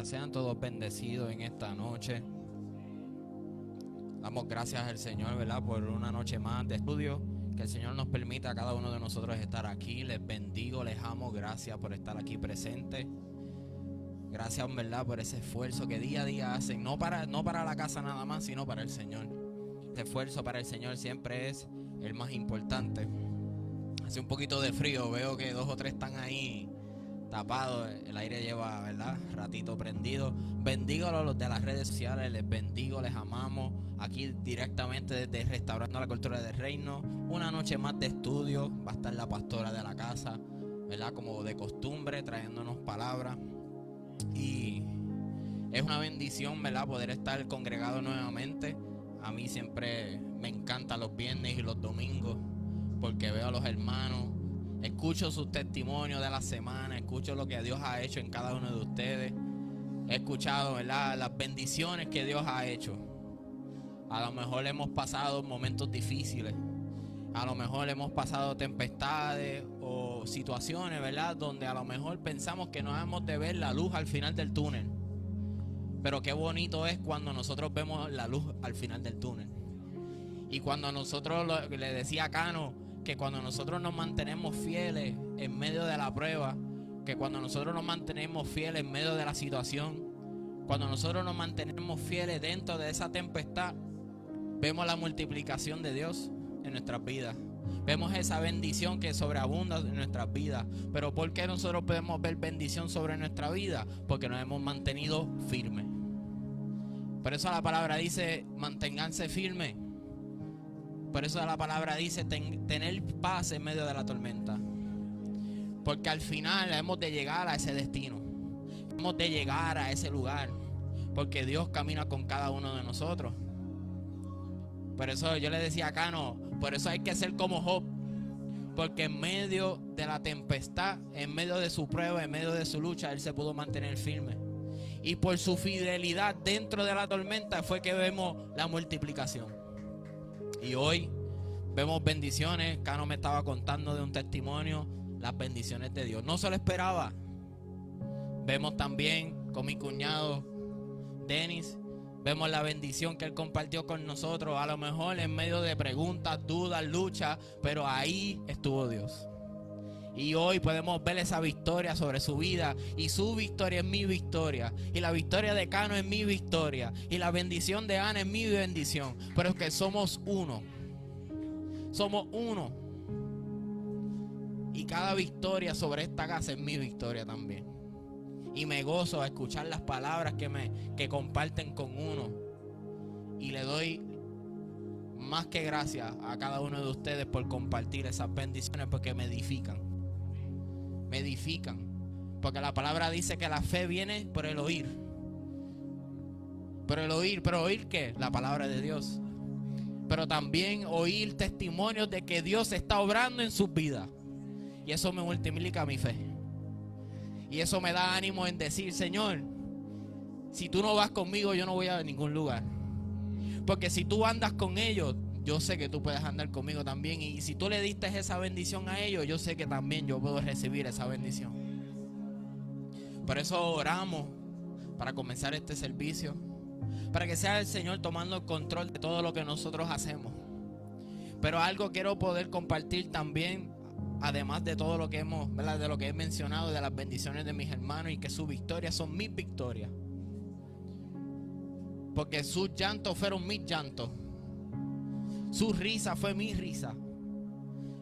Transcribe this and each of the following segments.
Ya sean todos bendecidos en esta noche. Damos gracias al Señor, ¿verdad? Por una noche más de estudio. Que el Señor nos permita a cada uno de nosotros estar aquí. Les bendigo, les amo. Gracias por estar aquí presentes. Gracias, ¿verdad? Por ese esfuerzo que día a día hacen. No para la casa nada más, sino para el Señor. Ese esfuerzo para el Señor siempre es el más importante. Hace un poquito de frío. Veo que 2 o 3 están ahí tapado, el aire lleva, ¿verdad?, ratito prendido. Bendigo a los de las redes sociales, les bendigo, les amamos. Aquí directamente desde Restaurando la Cultura del Reino, una noche más de estudio. Va a estar la pastora de la casa, ¿verdad?, como de costumbre, trayéndonos palabras. Y es una bendición, ¿verdad?, poder estar congregado nuevamente. A mí siempre me encantan los viernes y los domingos, porque veo a los hermanos, escucho sus testimonios de la semana, escucho lo que Dios ha hecho en cada uno de ustedes. He escuchado, ¿verdad?, las bendiciones que Dios ha hecho. A lo mejor hemos pasado momentos difíciles, a lo mejor hemos pasado tempestades o situaciones, ¿verdad?, donde a lo mejor pensamos que no hemos de ver la luz al final del túnel. Pero qué bonito es cuando nosotros vemos la luz al final del túnel. Y cuando nosotros, le decía a Cano, que cuando nosotros nos mantenemos fieles en medio de la prueba, que cuando nosotros nos mantenemos fieles en medio de la situación, cuando nosotros nos mantenemos fieles dentro de esa tempestad, vemos la multiplicación de Dios en nuestras vidas. Vemos esa bendición que sobreabunda en nuestras vidas. Pero ¿por qué nosotros podemos ver bendición sobre nuestra vida? Porque nos hemos mantenido firmes. Por eso la palabra dice, manténganse firmes. Por eso la palabra dice tener paz en medio de la tormenta. Porque al final hemos de llegar a ese destino. Hemos de llegar a ese lugar. Porque Dios camina con cada uno de nosotros. Por eso yo le decía a Cano, por eso hay que ser como Job. Porque en medio de la tempestad, en medio de su prueba, en medio de su lucha, él se pudo mantener firme. Y por su fidelidad dentro de la tormenta fue que vemos la multiplicación. Y hoy vemos bendiciones. Cano me estaba contando de un testimonio, las bendiciones de Dios. No se lo esperaba. Vemos también con mi cuñado Denis, vemos la bendición que él compartió con nosotros. A lo mejor en medio de preguntas, dudas, luchas, pero ahí estuvo Dios. Y hoy podemos ver esa victoria sobre su vida. Y su victoria es mi victoria. Y la victoria de Cano es mi victoria. Y la bendición de Ana es mi bendición. Pero es que somos uno. Somos uno. Y cada victoria sobre esta casa es mi victoria también. Y me gozo a escuchar las palabras que comparten con uno. Y le doy más que gracias a cada uno de ustedes por compartir esas bendiciones, porque me edifican. Me edifican. Porque la palabra dice que la fe viene por el oír. Por el oír. ¿Pero oír qué? La palabra de Dios. Pero también oír testimonios de que Dios está obrando en sus vidas. Y eso me multiplica mi fe. Y eso me da ánimo en decir, Señor, si tú no vas conmigo, yo no voy a ningún lugar. Porque si tú andas con ellos, yo sé que tú puedes andar conmigo también. Y si tú le diste esa bendición a ellos, yo sé que también yo puedo recibir esa bendición. Por eso oramos para comenzar este servicio, para que sea el Señor tomando el control de todo lo que nosotros hacemos. Pero algo quiero poder compartir también, además de todo lo que hemos, ¿verdad?, de lo que he mencionado, de las bendiciones de mis hermanos, y que sus victorias son mis victorias. Porque sus llantos fueron mis llantos. Su risa fue mi risa.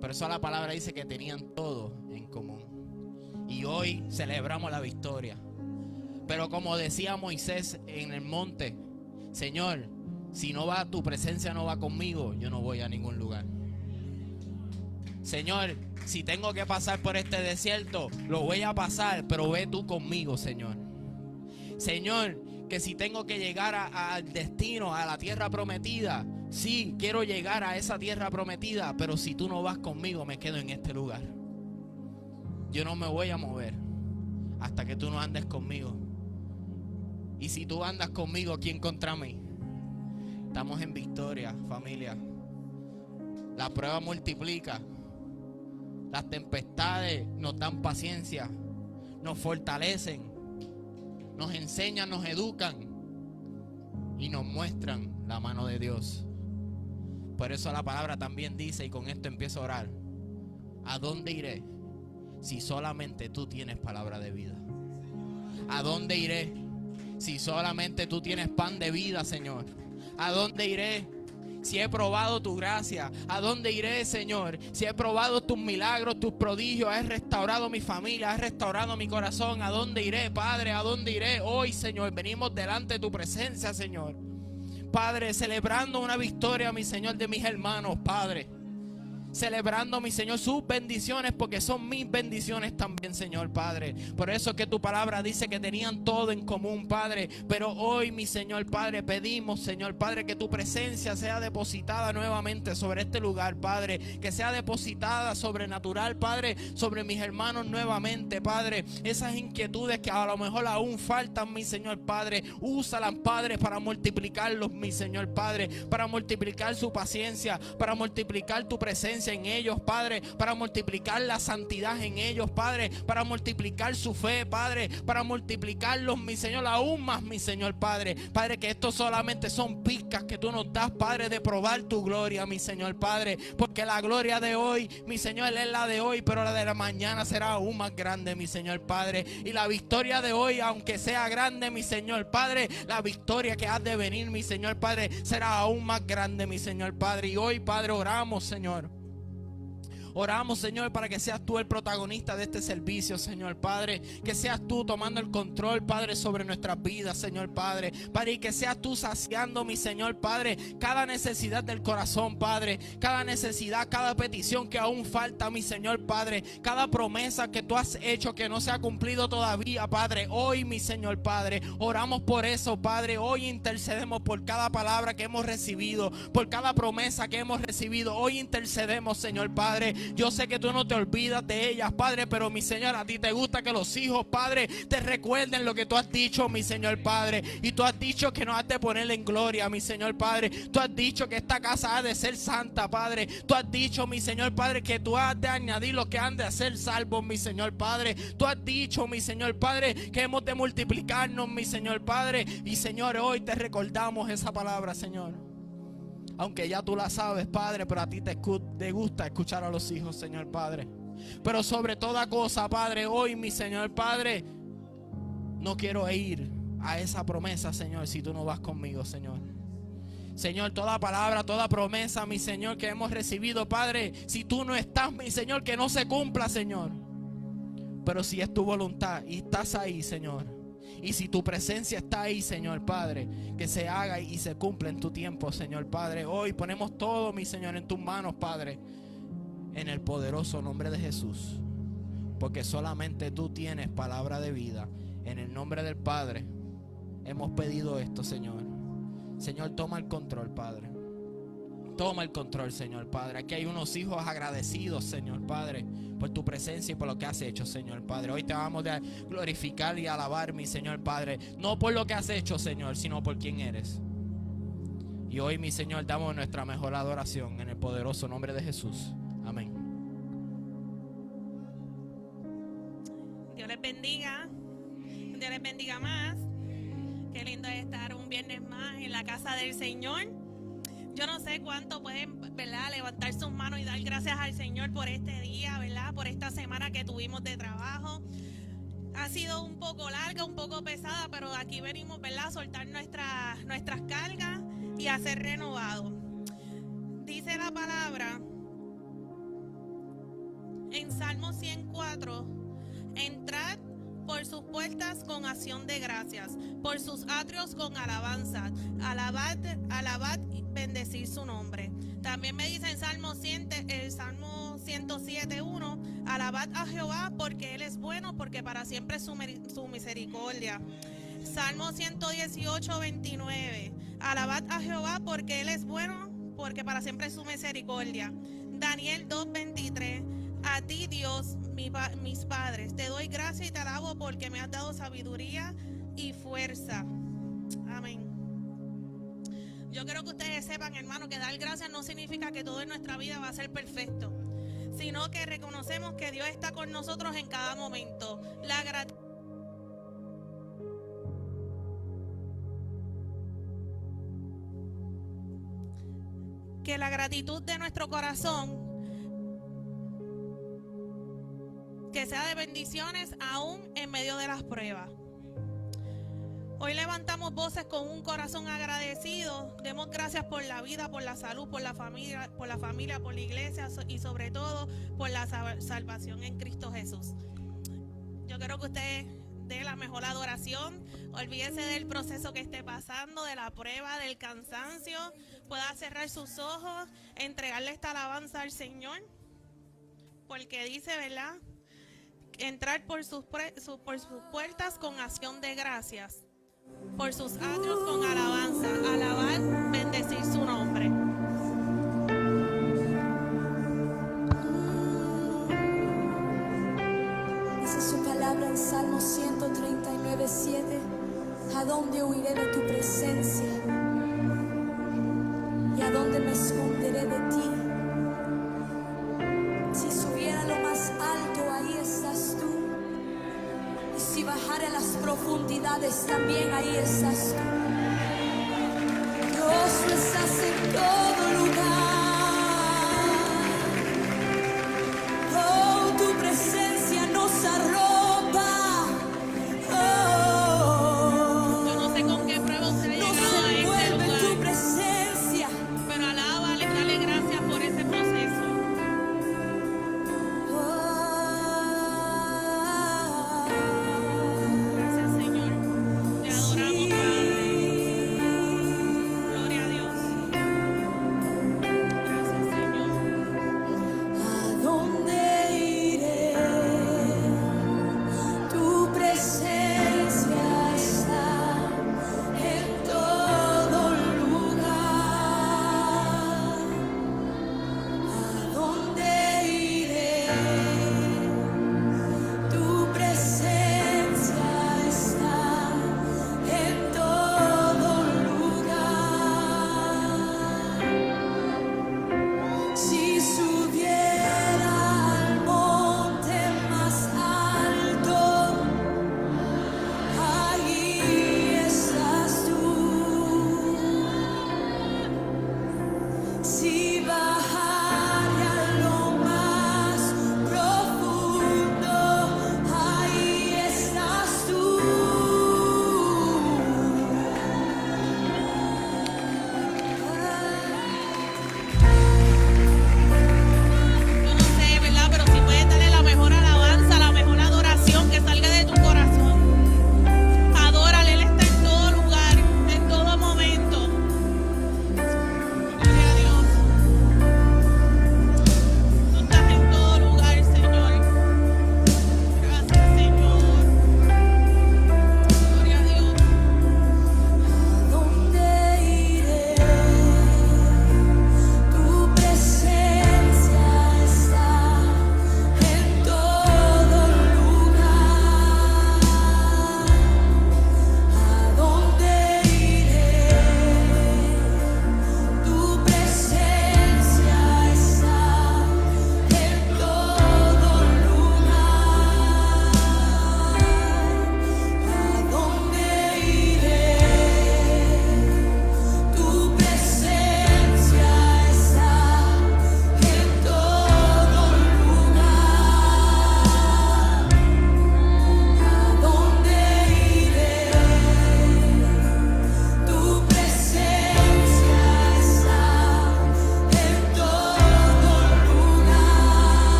Por eso la palabra dice que tenían todo en común. Y hoy celebramos la victoria. Pero como decía Moisés en el monte, Señor, si no va tu presencia, no va conmigo, yo no voy a ningún lugar. Señor, si tengo que pasar por este desierto, lo voy a pasar, pero ve tú conmigo, Señor. Señor, que si tengo que llegar al destino, a la tierra prometida, sí, quiero llegar a esa tierra prometida, pero si tú no vas conmigo, me quedo en este lugar. Yo no me voy a mover hasta que tú no andes conmigo. Y si tú andas conmigo, ¿quién contra mí? Estamos en victoria, familia. La prueba multiplica. Las tempestades nos dan paciencia, nos fortalecen, nos enseñan, nos educan y nos muestran la mano de Dios. Por eso la palabra también dice, y con esto empiezo a orar: ¿a dónde iré si solamente tú tienes palabra de vida? ¿A dónde iré si solamente tú tienes pan de vida, Señor? ¿A dónde iré si he probado tu gracia? ¿A dónde iré, Señor, si he probado tus milagros, tus prodigios? Has restaurado mi familia, has restaurado mi corazón. ¿A dónde iré, Padre? ¿A dónde iré hoy, Señor? Venimos delante de tu presencia, Señor, Padre, celebrando una victoria, mi Señor, de mis hermanos, Padre. Celebrando, mi Señor, sus bendiciones, porque son mis bendiciones también, Señor, Padre. Por eso es que tu palabra dice que tenían todo en común, Padre. Pero hoy, mi Señor, Padre, pedimos, Señor, Padre, que tu presencia sea depositada nuevamente sobre este lugar, Padre. Que sea depositada sobrenatural, Padre, sobre mis hermanos nuevamente, Padre. Esas inquietudes que a lo mejor aún faltan, mi Señor, Padre, úsalas, Padre, para multiplicarlos, mi Señor, Padre. Para multiplicar su paciencia, para multiplicar tu presencia en ellos, Padre, para multiplicar la santidad en ellos, Padre, para multiplicar su fe, Padre, para multiplicarlos, mi Señor, aún más, mi Señor, Padre. Padre, que esto solamente son pizcas que tú nos das, Padre, de probar tu gloria, mi Señor, Padre, porque la gloria de hoy, mi Señor, es la de hoy, pero la de la mañana será aún más grande, mi Señor, Padre. Y la victoria de hoy, aunque sea grande, mi Señor, Padre, la victoria que has de venir, mi Señor, Padre, será aún más grande, mi Señor, Padre. Y hoy, Padre, oramos, Señor. Oramos, Señor, para que seas tú el protagonista de este servicio, Señor, Padre. Que seas tú tomando el control, Padre, sobre nuestras vidas, Señor, Padre. Padre, y que seas tú saciando, mi Señor, Padre, cada necesidad del corazón, Padre. Cada necesidad, cada petición que aún falta, mi Señor, Padre. Cada promesa que tú has hecho que no se ha cumplido todavía, Padre. Hoy, mi Señor, Padre, oramos por eso, Padre. Hoy intercedemos por cada palabra que hemos recibido, por cada promesa que hemos recibido. Hoy intercedemos, Señor, Padre. Yo sé que tú no te olvidas de ellas, Padre, pero mi Señor, a ti te gusta que los hijos, Padre, te recuerden lo que tú has dicho, mi Señor, Padre. Y tú has dicho que nos has de ponerle en gloria, mi Señor, Padre. Tú has dicho que esta casa ha de ser santa, Padre. Tú has dicho, mi Señor, Padre, que tú has de añadir los que han de ser salvos, mi Señor, Padre. Tú has dicho, mi Señor, Padre, que hemos de multiplicarnos, mi Señor, Padre. Y Señor, hoy te recordamos esa palabra, Señor. Aunque ya tú la sabes, Padre, pero a ti te gusta escuchar a los hijos, Señor, Padre. Pero sobre toda cosa, Padre, hoy, mi Señor, Padre, no quiero ir a esa promesa, Señor, si tú no vas conmigo, Señor. Señor, toda palabra, toda promesa, mi Señor, que hemos recibido, Padre, si tú no estás, mi Señor, que no se cumpla, Señor. Pero si es tu voluntad y estás ahí, Señor, y si tu presencia está ahí, Señor, Padre, que se haga y se cumpla en tu tiempo, Señor, Padre. Hoy ponemos todo, mi Señor, en tus manos, Padre, en el poderoso nombre de Jesús, porque solamente tú tienes palabra de vida. En el nombre del Padre hemos pedido esto, Señor. Señor, toma el control, Padre. Toma el control, Señor, Padre. Aquí hay unos hijos agradecidos, Señor, Padre, por tu presencia y por lo que has hecho, Señor, Padre. Hoy te vamos a glorificar y alabar, mi Señor, Padre. No por lo que has hecho, Señor, sino por quién eres. Y hoy, mi Señor, damos nuestra mejor adoración en el poderoso nombre de Jesús. Amén. Dios les bendiga. Dios les bendiga más. Qué lindo es estar un viernes más en la casa del Señor. Yo no sé cuánto pueden, ¿verdad?, levantar sus manos y dar gracias al Señor por este día, ¿verdad?, por esta semana que tuvimos de trabajo. Ha sido un poco larga, un poco pesada, pero aquí venimos, ¿verdad?, a soltar nuestras cargas y a ser renovados. Dice la palabra en Salmo 104: entrad por sus puertas con acción de gracias, por sus atrios con alabanza, alabad y bendecir su nombre. También me dice en Salmo 107:1: alabad a Jehová porque Él es bueno, porque para siempre es su misericordia. Salmo 118:29: alabad a Jehová porque Él es bueno, porque para siempre es su misericordia. Daniel 2:23: a ti, Dios, mis padres, te doy gracias y te alabo porque me has dado sabiduría y fuerza. Amén. Yo quiero que ustedes sepan, hermano, que dar gracias no significa que todo en nuestra vida va a ser perfecto, sino que reconocemos que Dios está con nosotros en cada momento. La gratitud que la gratitud de nuestro corazón que sea de bendiciones aún en medio de las pruebas. Hoy levantamos voces con un corazón agradecido. Demos gracias por la vida, por la salud, por la familia, por la iglesia y sobre todo por la salvación en Cristo Jesús. Yo quiero que usted dé la mejor adoración. Olvídese del proceso que esté pasando, de la prueba, del cansancio. Pueda cerrar sus ojos, entregarle esta alabanza al Señor. Porque dice, ¿verdad? Entrar por sus puertas con acción de gracias. Por sus atrios con alabanza, alabar, bendecir su nombre. Dice su palabra en Salmo 139:7. ¿A dónde huiré de tu presencia? ¿Y a dónde me esconderé de ti? Si subiera a lo más alto, ahí estás tú. Si bajara a las profundidades, también ahí estás tú. Dios, tú estás en todo lugar. Oh, tu presencia nos arropa. Oh, yo no sé con qué prueba usted ha llegado a este lugar, tu presencia. pero alábale, dale gracias por ese proceso. Gracias, Señor. Te adoramos, Padre. Gloria a Dios.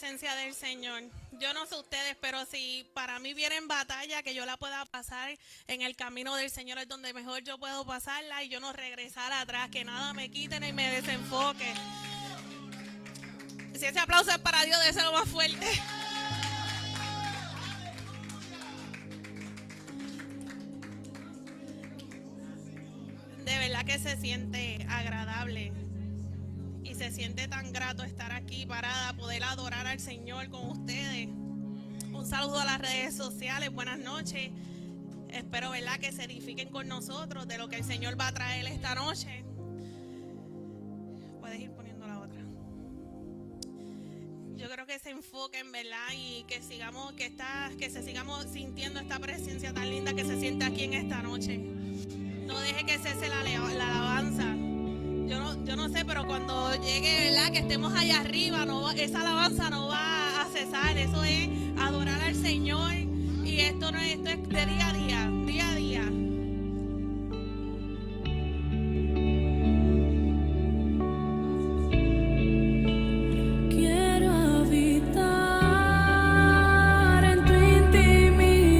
presencia del Señor. Yo no sé ustedes, pero si para mí viene en batalla, que yo la pueda pasar en el camino del Señor es donde mejor yo puedo pasarla y yo no regresar atrás, que nada me quite ni me desenfoque. Si ese aplauso es para Dios, déselo más fuerte. De verdad que se siente agradable y se siente tan grato estar aquí parada, poder adorar al Señor con ustedes. Un saludo a las redes sociales, buenas noches. Espero, ¿verdad?, que se edifiquen con nosotros de lo que el Señor va a traer esta noche. Puedes ir poniendo la otra. Yo creo que se enfoquen, ¿verdad? Y que sigamos, que se sigamos sintiendo esta presencia tan linda que se siente aquí en esta noche. No deje que cese la alabanza. Yo no sé, pero cuando llegue, ¿verdad?, que estemos allá arriba, esa alabanza no va a cesar. Eso es adorar al Señor. Y esto es de día a día, día a día. Habitar en tu intimidad.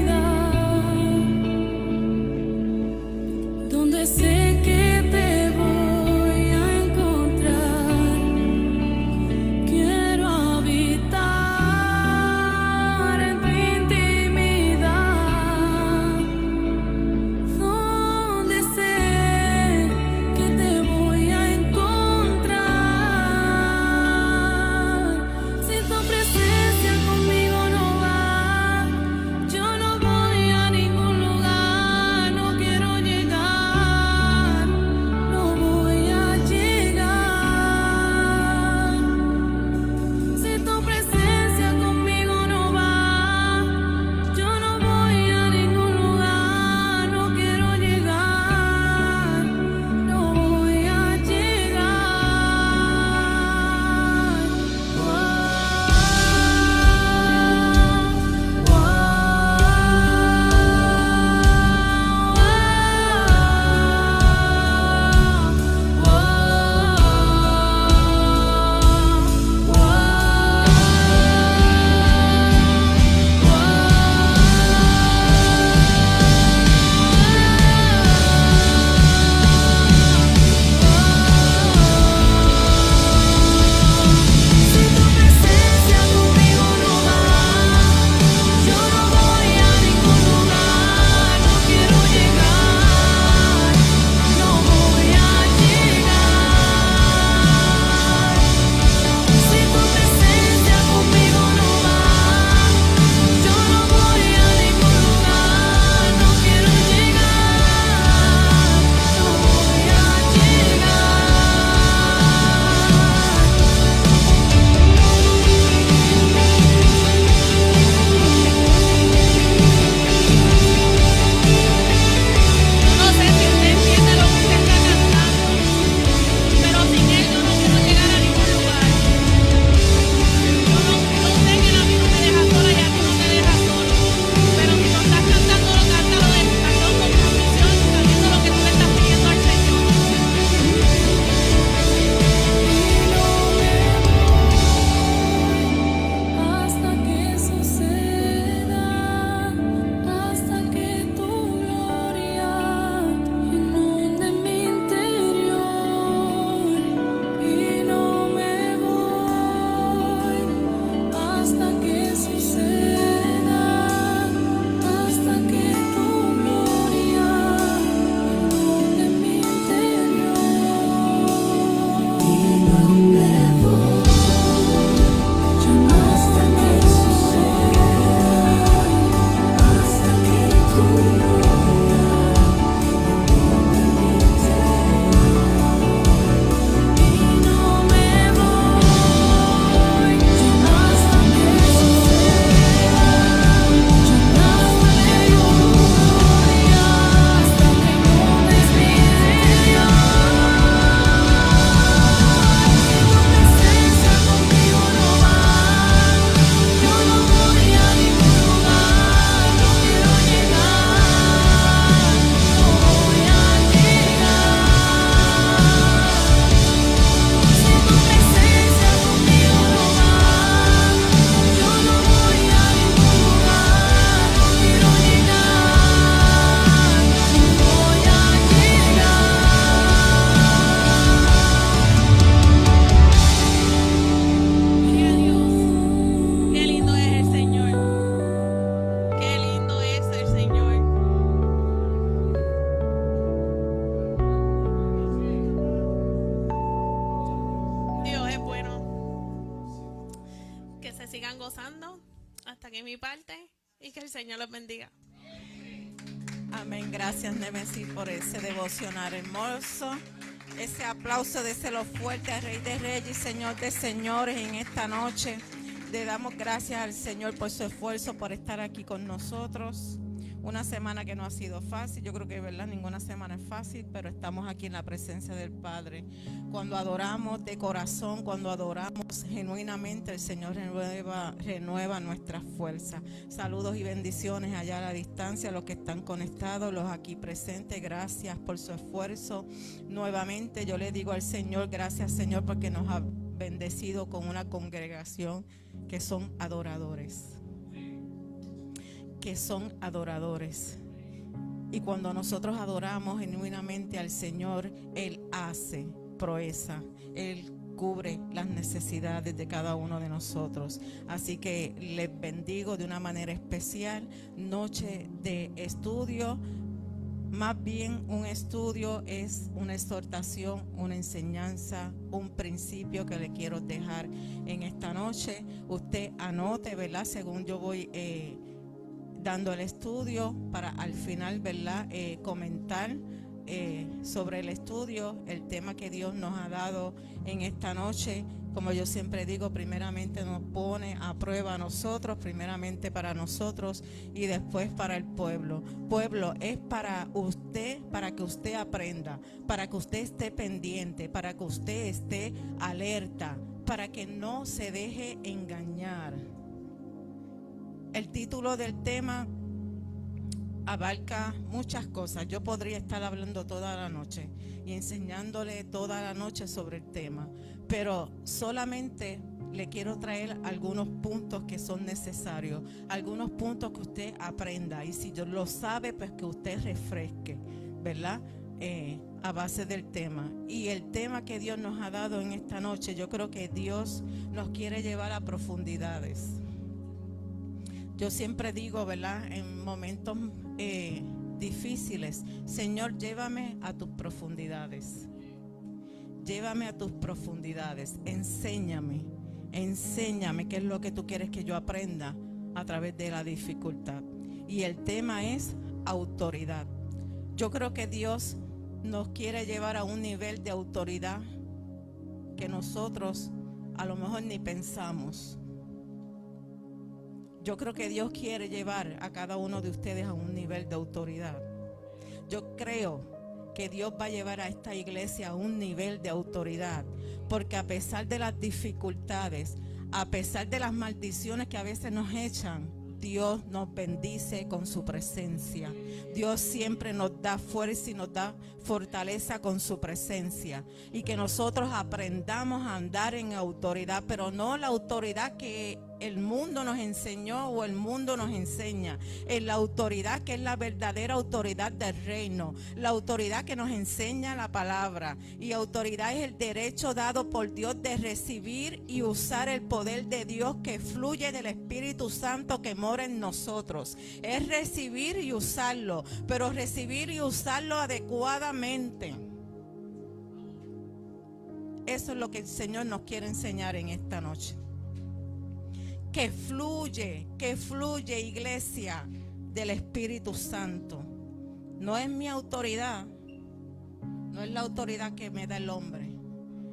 sigan gozando hasta aquí mi parte y que el Señor los bendiga. Amén. Gracias, Nemesis, por ese devocional hermoso. Ese aplauso, déselo fuerte al Rey de Reyes y Señor de Señores en esta noche. Le damos gracias al Señor por su esfuerzo, por estar aquí con nosotros. Una semana que no ha sido fácil. Yo creo que, ¿verdad?, ninguna semana es fácil, pero estamos aquí en la presencia del Padre. Cuando adoramos de corazón, cuando adoramos genuinamente, el Señor renueva nuestras fuerzas. Saludos y bendiciones allá a la distancia, los que están conectados, los aquí presentes. Gracias por su esfuerzo. Nuevamente yo le digo al Señor, gracias, Señor, porque nos ha bendecido con una congregación que son adoradores. Que son adoradores. Y cuando nosotros adoramos genuinamente al Señor, Él hace proeza, Él cubre las necesidades de cada uno de nosotros. Así que les bendigo de una manera especial. Noche de estudio, más bien un estudio es una exhortación, una enseñanza, un principio que le quiero dejar en esta noche. Usted anote, ¿verdad?, según yo voy dando el estudio, para al final, ¿verdad?, comentar sobre el estudio, el tema que Dios nos ha dado en esta noche. Como yo siempre digo, primeramente nos pone a prueba a nosotros, primeramente para nosotros y después para el pueblo. Pueblo, es para usted, para que usted aprenda, para que usted esté pendiente, para que usted esté alerta, para que no se deje engañar. El título del tema abarca muchas cosas. Yo podría estar hablando toda la noche y enseñándole toda la noche sobre el tema, pero solamente le quiero traer algunos puntos que son necesarios, algunos puntos que usted aprenda, y si yo lo sabe, pues que usted refresque, ¿verdad?, a base del tema. Y el tema que Dios nos ha dado en esta noche, yo creo que Dios nos quiere llevar a profundidades. Yo siempre digo, ¿verdad?, en momentos difíciles, Señor, llévame a tus profundidades. Llévame a tus profundidades. Enséñame qué es lo que tú quieres que yo aprenda a través de la dificultad. Y el tema es autoridad. Yo creo que Dios nos quiere llevar a un nivel de autoridad que nosotros a lo mejor ni pensamos. Yo creo que Dios quiere llevar a cada uno de ustedes a un nivel de autoridad. Yo creo que Dios va a llevar a esta iglesia a un nivel de autoridad, porque a pesar de las dificultades, a pesar de las maldiciones que a veces nos echan, Dios nos bendice con su presencia. Dios siempre nos da fuerza y nos da fortaleza con su presencia. Y que nosotros aprendamos a andar en autoridad, pero no la autoridad que el mundo nos enseñó o el mundo nos enseña, en la autoridad que es la verdadera autoridad del reino, la autoridad que nos enseña la palabra. Y autoridad es el derecho dado por Dios de recibir y usar el poder de Dios que fluye del Espíritu Santo que mora en nosotros. Es recibir y usarlo, pero recibir y usarlo adecuadamente. Eso es lo que el Señor nos quiere enseñar en esta noche. Que fluye, iglesia, del Espíritu Santo. No es mi autoridad, no es la autoridad que me da el hombre,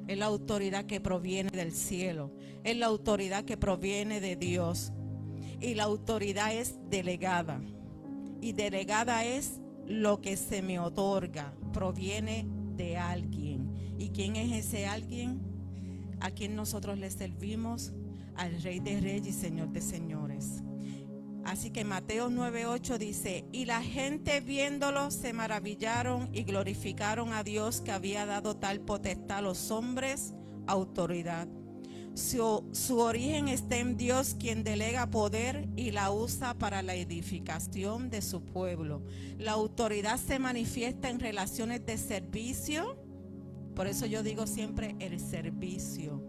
es la autoridad que proviene del cielo, es la autoridad que proviene de Dios. Y la autoridad es delegada, y delegada es lo que se me otorga, proviene de alguien. ¿Y quién es ese alguien? ¿A quien nosotros le servimos? Al Rey de Reyes y Señor de Señores. Así que Mateo 9:8 dice: y la gente viéndolo se maravillaron y glorificaron a Dios, que había dado tal potestad a los hombres, autoridad. Su origen está en Dios, quien delega poder y la usa para la edificación de su pueblo. La autoridad se manifiesta en relaciones de servicio. Por eso yo digo siempre el servicio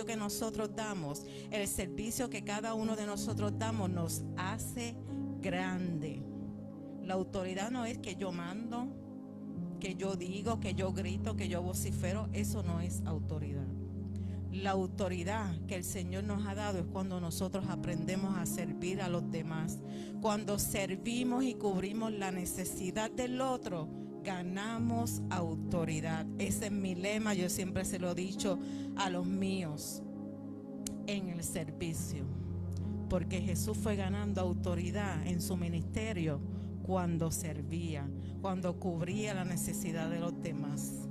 que nosotros damos, el servicio que cada uno de nosotros damos nos hace grande. La autoridad no es que yo mando, que yo digo, que yo grito, que yo vocifero. Eso no es autoridad. La autoridad que el Señor nos ha dado es cuando nosotros aprendemos a servir a los demás. Cuando servimos y cubrimos la necesidad del otro, ganamos autoridad. Ese es mi lema, yo siempre se lo he dicho a los míos en el servicio. Porque Jesús fue ganando autoridad en su ministerio cuando servía, cuando cubría la necesidad de los demás.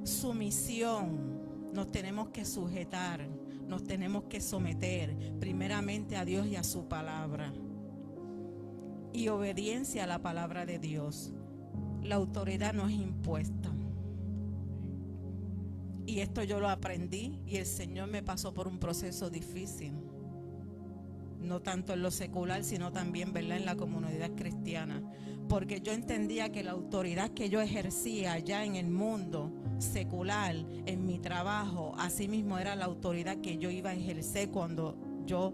Sumisión. Nos tenemos que sujetar, nos tenemos que someter primeramente a Dios y a su palabra. Y obediencia a la palabra de Dios. La autoridad no es impuesta. Y esto yo lo aprendí y el Señor me pasó por un proceso difícil. No tanto en lo secular, sino también, ¿verdad?, en la comunidad cristiana. Porque yo entendía que la autoridad que yo ejercía allá en el mundo secular, en mi trabajo, así mismo era la autoridad que yo iba a ejercer cuando yo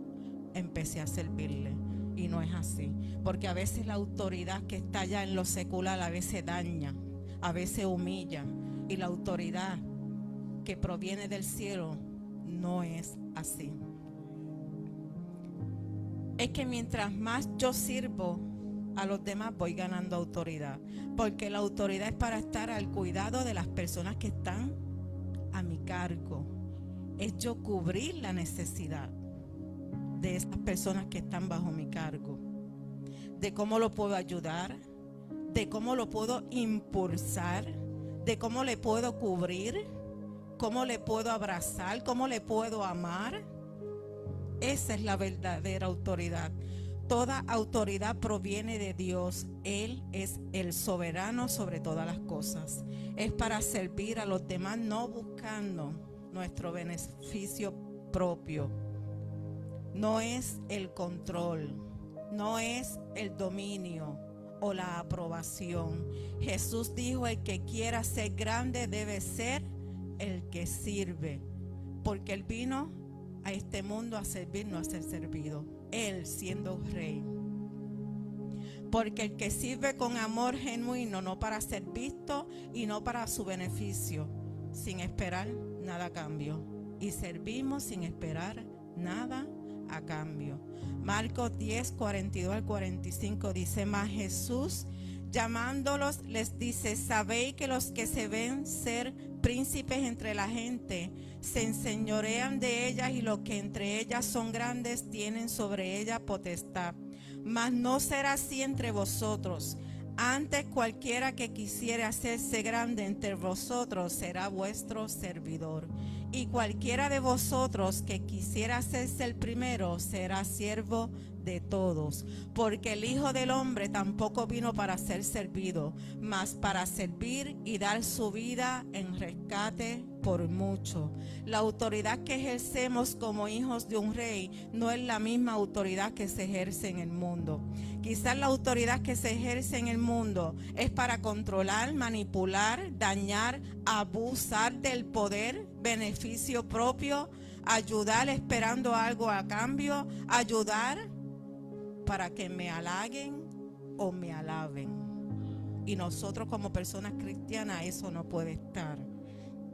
empecé a servirle. Y no es así. Porque a veces la autoridad que está allá en lo secular a veces daña, a veces humilla. Y la autoridad que proviene del cielo no es así. Es que mientras más yo sirvo a los demás, voy ganando autoridad. Porque la autoridad es para estar al cuidado de las personas que están a mi cargo. Es yo cubrir la necesidad de esas personas que están bajo mi cargo. De cómo lo puedo ayudar, de cómo lo puedo impulsar, de cómo le puedo cubrir, cómo le puedo abrazar, cómo le puedo amar. Esa es la verdadera autoridad. Toda autoridad proviene de Dios. Él es el soberano sobre todas las cosas. Es para servir a los demás, no buscando nuestro beneficio propio. No es el control, no es el dominio o la aprobación. Jesús dijo: el que quiera ser grande debe ser el que sirve. Porque Él vino a este mundo a servir, no a ser servido. Él siendo rey. Porque el que sirve con amor genuino, no para ser visto y no para su beneficio, sin esperar nada a cambio. Y servimos sin esperar nada a cambio. Marcos 10, 42 al 45 dice: mas Jesús, llamándolos, les dice: sabéis que los que se ven ser príncipes entre la gente se enseñorean de ellas, y los que entre ellas son grandes tienen sobre ellas potestad. Mas no será así entre vosotros. Antes, cualquiera que quisiera hacerse grande entre vosotros será vuestro servidor. Y cualquiera de vosotros que quisiera hacerse el primero será siervo de todos. Porque el Hijo del Hombre tampoco vino para ser servido, mas para servir y dar su vida en rescate por mucho. La autoridad que ejercemos como hijos de un rey no es la misma autoridad que se ejerce en el mundo. Quizás la autoridad que se ejerce en el mundo es para controlar, manipular, dañar, abusar del poder, beneficio propio, ayudar esperando algo a cambio, ayudar para que me halaguen o me alaben. Y nosotros como personas cristianas, eso no puede estar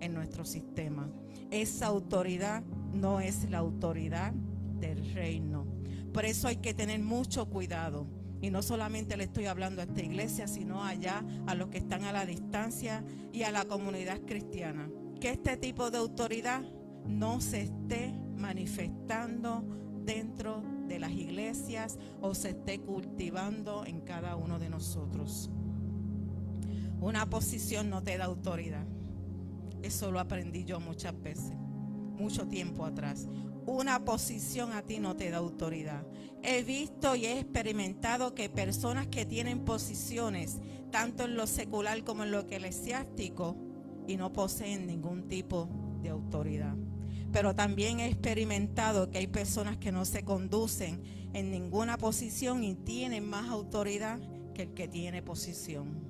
en nuestro sistema. Esa autoridad no es la autoridad del reino. Por eso hay que tener mucho cuidado. Y no solamente le estoy hablando a esta iglesia, sino allá a los que están a la distancia y a la comunidad cristiana. Que este tipo de autoridad no se esté manifestando dentro de las iglesias o se esté cultivando en cada uno de nosotros. Una posición no te da autoridad. Eso lo aprendí yo muchas veces, mucho tiempo atrás. Una posición a ti no te da autoridad. He visto y he experimentado que personas que tienen posiciones, tanto en lo secular como en lo eclesiástico, y no poseen ningún tipo de autoridad. Pero también he experimentado que hay personas que no se conducen en ninguna posición y tienen más autoridad que el que tiene posición.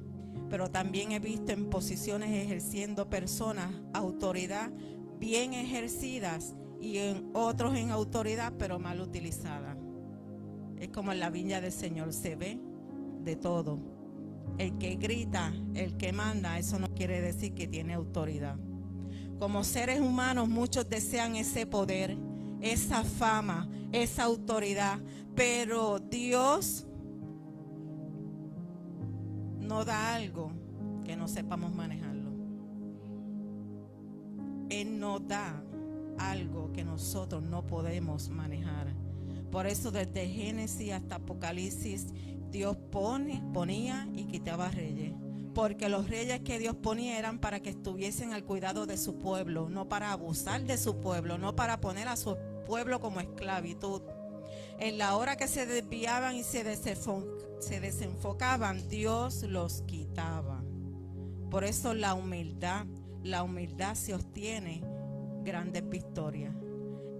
Pero también he visto en posiciones ejerciendo personas autoridad bien ejercidas y en otros en autoridad pero mal utilizada. Es como en la viña del Señor, se ve de todo. El que grita, el que manda, eso no quiere decir que tiene autoridad. Como seres humanos muchos desean ese poder, esa fama, esa autoridad, pero Dios no da algo que no sepamos manejarlo. Él nos da algo que nosotros no podemos manejar. Por eso desde Génesis hasta Apocalipsis Dios ponía y quitaba reyes. Porque los reyes que Dios ponía eran para que estuviesen al cuidado de su pueblo, no para abusar de su pueblo, no para poner a su pueblo como esclavitud. En la hora que se desviaban y se desenfocaban, Dios los quitaba. Por eso la humildad se obtiene grandes victorias.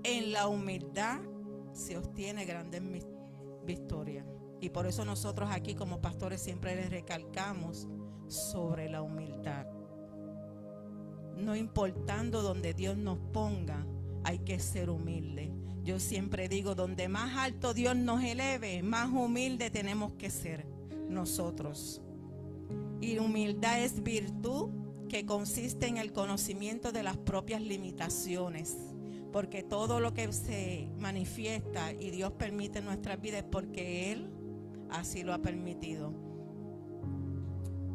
En la humildad se obtiene grandes victorias. Y por eso nosotros aquí como pastores siempre les recalcamos sobre la humildad. No importando donde Dios nos ponga, hay que ser humilde. Yo siempre digo, donde más alto Dios nos eleve, más humilde tenemos que ser nosotros. Y humildad es virtud que consiste en el conocimiento de las propias limitaciones. Porque todo lo que se manifiesta y Dios permite en nuestras vidas es porque Él así lo ha permitido.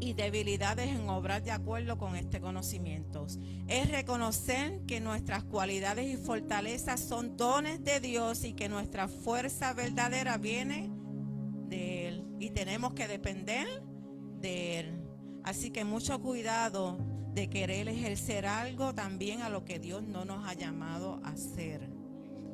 Y debilidades en obrar de acuerdo con este conocimiento. Es reconocer que nuestras cualidades y fortalezas son dones de Dios y que nuestra fuerza verdadera viene de Él. Y tenemos que depender de Él. Así que mucho cuidado de querer ejercer algo también a lo que Dios no nos ha llamado a hacer.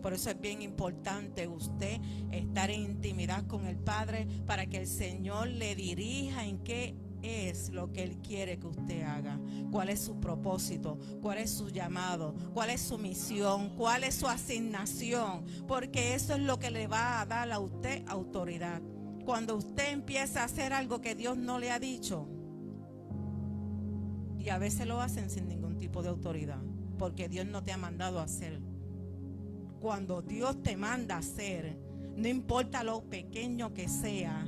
Por eso es bien importante usted estar en intimidad con el Padre para que el Señor le dirija en qué es lo que Él quiere que usted haga, cuál es su propósito, cuál es su llamado, cuál es su misión, cuál es su asignación, porque eso es lo que le va a dar a usted autoridad. Cuando usted empieza a hacer algo que Dios no le ha dicho, y a veces lo hacen sin ningún tipo de autoridad, porque Dios no te ha mandado a hacer. Cuando Dios te manda a hacer, no importa lo pequeño que sea,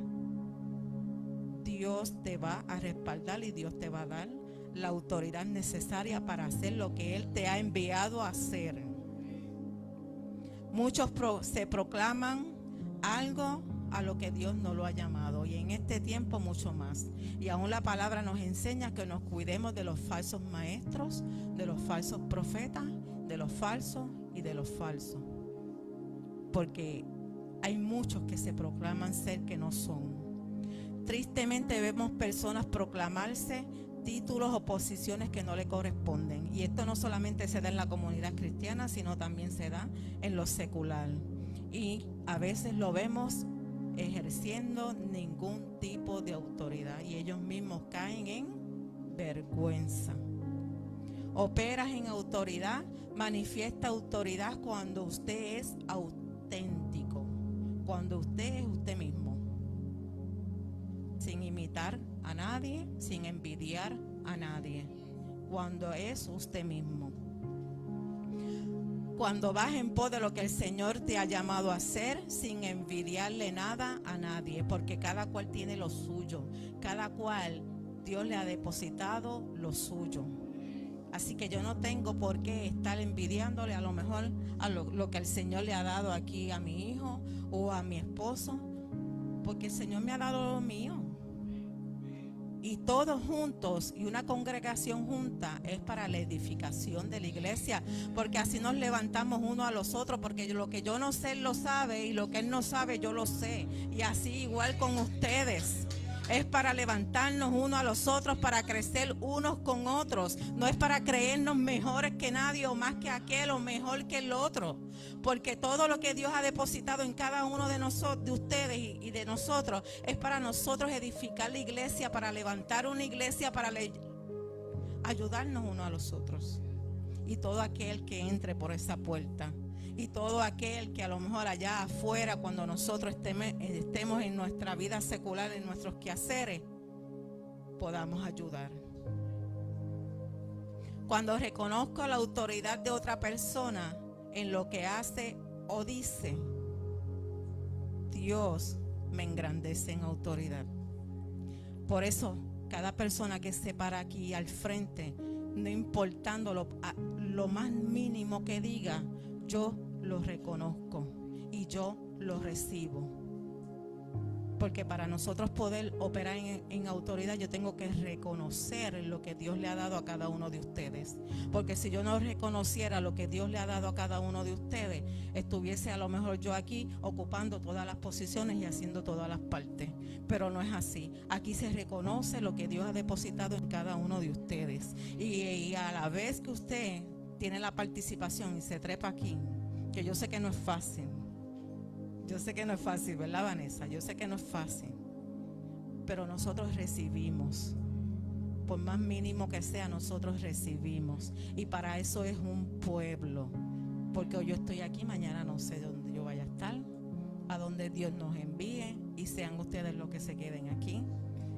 Dios te va a respaldar y Dios te va a dar la autoridad necesaria para hacer lo que Él te ha enviado a hacer. Muchos se proclaman algo a lo que Dios no lo ha llamado, y en este tiempo mucho más. Y aún la palabra nos enseña que nos cuidemos de los falsos maestros, de los falsos profetas, de los falsos y de los falsos. Porque hay muchos que se proclaman ser que no son. Tristemente vemos personas proclamarse títulos o posiciones que no le corresponden. Y esto no solamente se da en la comunidad cristiana, sino también se da en lo secular. Y a veces lo vemos ejerciendo ningún tipo de autoridad. Y ellos mismos caen en vergüenza. Operas en autoridad, manifiesta autoridad cuando usted es auténtico. Cuando usted es usted mismo. Sin imitar a nadie, sin envidiar a nadie. Cuando es usted mismo. Cuando vas en pos de lo que el Señor te ha llamado a hacer, sin envidiarle nada a nadie, porque cada cual tiene lo suyo. Cada cual Dios le ha depositado lo suyo. Así que yo no tengo por qué estar envidiándole a lo mejor a lo que el Señor le ha dado aquí a mi hijo o a mi esposo, porque el Señor me ha dado lo mío. Y todos juntos y una congregación junta es para la edificación de la iglesia, porque así nos levantamos uno a los otros, porque lo que yo no sé Él lo sabe y lo que Él no sabe yo lo sé, y así igual con ustedes. Es para levantarnos unos a los otros, para crecer unos con otros. No es para creernos mejores que nadie o más que aquel o mejor que el otro. Porque todo lo que Dios ha depositado en cada uno de nosotros, de ustedes y de nosotros, es para nosotros edificar la iglesia, para levantar una iglesia, para ayudarnos unos a los otros. Y todo aquel que entre por esa puerta. Y todo aquel que a lo mejor allá afuera, cuando nosotros estemos en nuestra vida secular, en nuestros quehaceres, podamos ayudar. Cuando reconozco la autoridad de otra persona en lo que hace o dice, Dios me engrandece en autoridad. Por eso, cada persona que se para aquí al frente, no importando lo más mínimo que diga, yo lo reconozco y yo lo recibo. Porque para nosotros poder operar en autoridad, yo tengo que reconocer lo que Dios le ha dado a cada uno de ustedes. Porque si yo no reconociera lo que Dios le ha dado a cada uno de ustedes, estuviese a lo mejor yo aquí ocupando todas las posiciones y haciendo todas las partes. Pero no es así. Aquí se reconoce lo que Dios ha depositado en cada uno de ustedes. Y a la vez que usted tiene la participación y se trepa aquí, que yo sé que no es fácil. Yo sé que no es fácil, ¿verdad, Vanessa? Yo sé que no es fácil. Pero nosotros recibimos. Por más mínimo que sea, nosotros recibimos. Y para eso es un pueblo. Porque hoy yo estoy aquí, mañana no sé dónde yo vaya a estar. A donde Dios nos envíe. Y sean ustedes los que se queden aquí.